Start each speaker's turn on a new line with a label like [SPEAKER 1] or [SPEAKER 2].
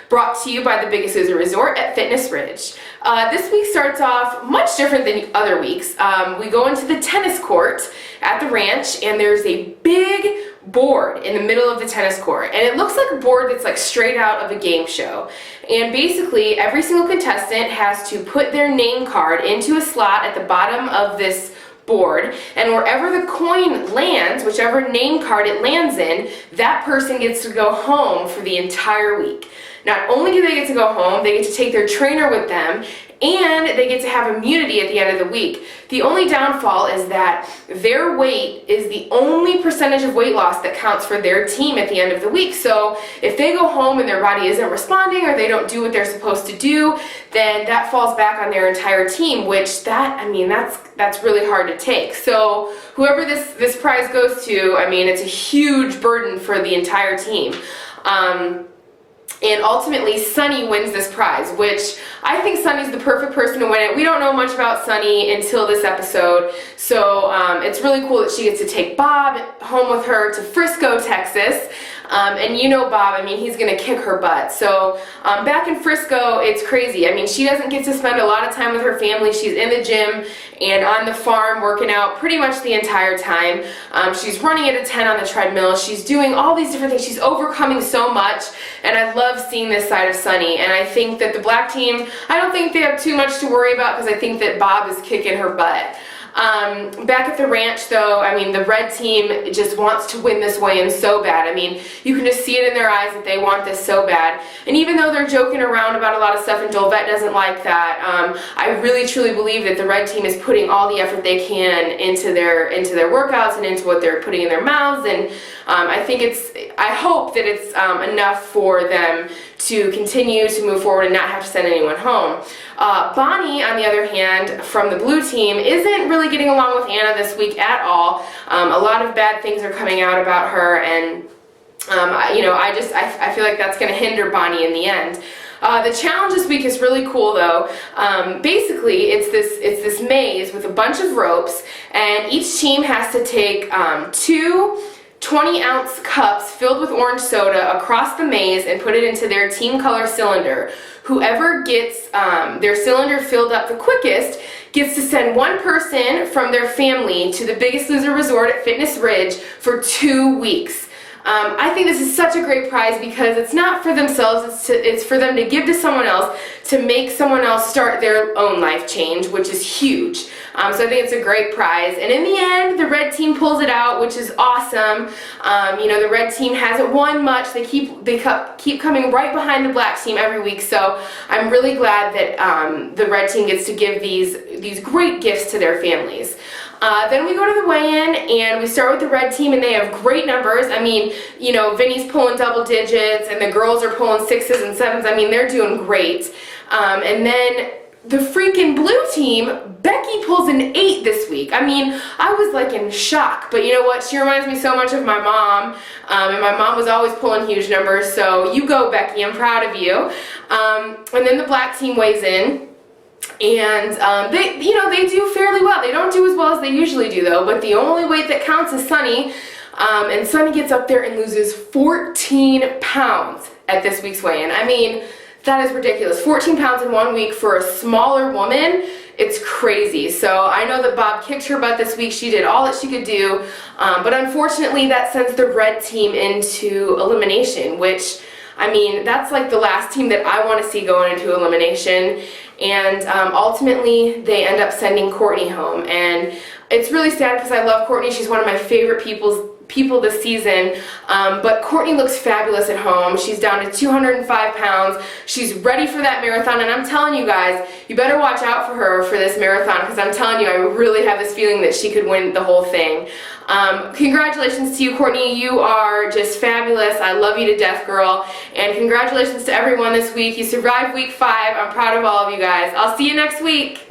[SPEAKER 1] brought to you by the Biggest Loser Resort at Fitness Ridge. This week starts off much different than other weeks. We go into the tennis court at the ranch, and there's a big board in the middle of the tennis court, and it looks like a board that's like straight out of a game show. And basically every single contestant has to put their name card into a slot at the bottom of this board, and wherever the coin lands, whichever name card it lands in, that person gets to go home for the entire week. Not only do they get to go home, they get to take their trainer with them, and they get to have immunity at the end of the week. The only downfall is that their weight is the only percentage of weight loss that counts for their team at the end of the week. So if they go home and their body isn't responding, or they don't do what they're supposed to do, then that falls back on their entire team, which that's really hard to take. So whoever this prize goes to, it's a huge burden for the entire team. And ultimately, Sunny wins this prize, which I think Sunny's the perfect person to win it. We don't know much about Sunny until this episode, so it's really cool that she gets to take Bob home with her to Frisco, Texas. And you know Bob, he's going to kick her butt. So back in Frisco, it's crazy. She doesn't get to spend a lot of time with her family. She's in the gym and on the farm working out pretty much the entire time. She's running at a 10 on the treadmill. She's doing all these different things. She's overcoming so much, and I love seeing this side of Sunny. And I think that the black team, I don't think they have too much to worry about, because I think that Bob is kicking her butt. Back at the ranch though, the red team just wants to win this weigh-in so bad. You can just see it in their eyes that they want this so bad. And even though they're joking around about a lot of stuff and Dolvette doesn't like that, I really truly believe that the red team is putting all the effort they can into their workouts and into what they're putting in their mouths. And I hope that it's enough for them to continue to move forward and not have to send anyone home. Bonnie, on the other hand, from the blue team, isn't really getting along with Anna this week at all. A lot of bad things are coming out about her, and I feel like that's going to hinder Bonnie in the end. The challenge this week is really cool though. Basically, it's this maze with a bunch of ropes, and each team has to take two 20-ounce cups filled with orange soda across the maze and put it into their team color cylinder. Whoever gets their cylinder filled up the quickest gets to send one person from their family to the Biggest Loser Resort at Fitness Ridge for 2 weeks. I think this is such a great prize because it's not for themselves, it's for them to give to someone else, to make someone else start their own life change, which is huge. So I think it's a great prize. And in the end, the red team pulls it out, which is awesome. The red team hasn't won much. They keep coming right behind the black team every week. So I'm really glad that the red team gets to give these great gifts to their families. Then we go to the weigh-in, and we start with the red team, and they have great numbers. Vinny's pulling double digits, and the girls are pulling 6s and 7s. They're doing great. And then the freaking blue team, Becky pulls an 8 this week. I was like in shock, but you know what? She reminds me so much of my mom, and my mom was always pulling huge numbers, so you go, Becky. I'm proud of you. And then the black team weighs in. And they do fairly well. They don't do as well as they usually do though, but the only weight that counts is Sunny, and Sunny gets up there and loses 14 pounds at this week's weigh-in. That is ridiculous. 14 pounds in 1 week for a smaller woman, it's crazy. So I know that Bob kicked her butt this week. She did all that she could do, but unfortunately that sends the red team into elimination, which that's like the last team that I want to see going into elimination. And ultimately, they end up sending Courtney home. And it's really sad because I love Courtney. She's one of my favorite people this season. But Courtney looks fabulous at home. She's down to 205 pounds. She's ready for that marathon. And I'm telling you guys, you better watch out for her for this marathon, because I'm telling you, I really have this feeling that she could win the whole thing. Congratulations to you, Courtney. You are just fabulous. I love you to death, girl. And congratulations to everyone this week. You survived week 5. I'm proud of all of you guys. I'll see you next week.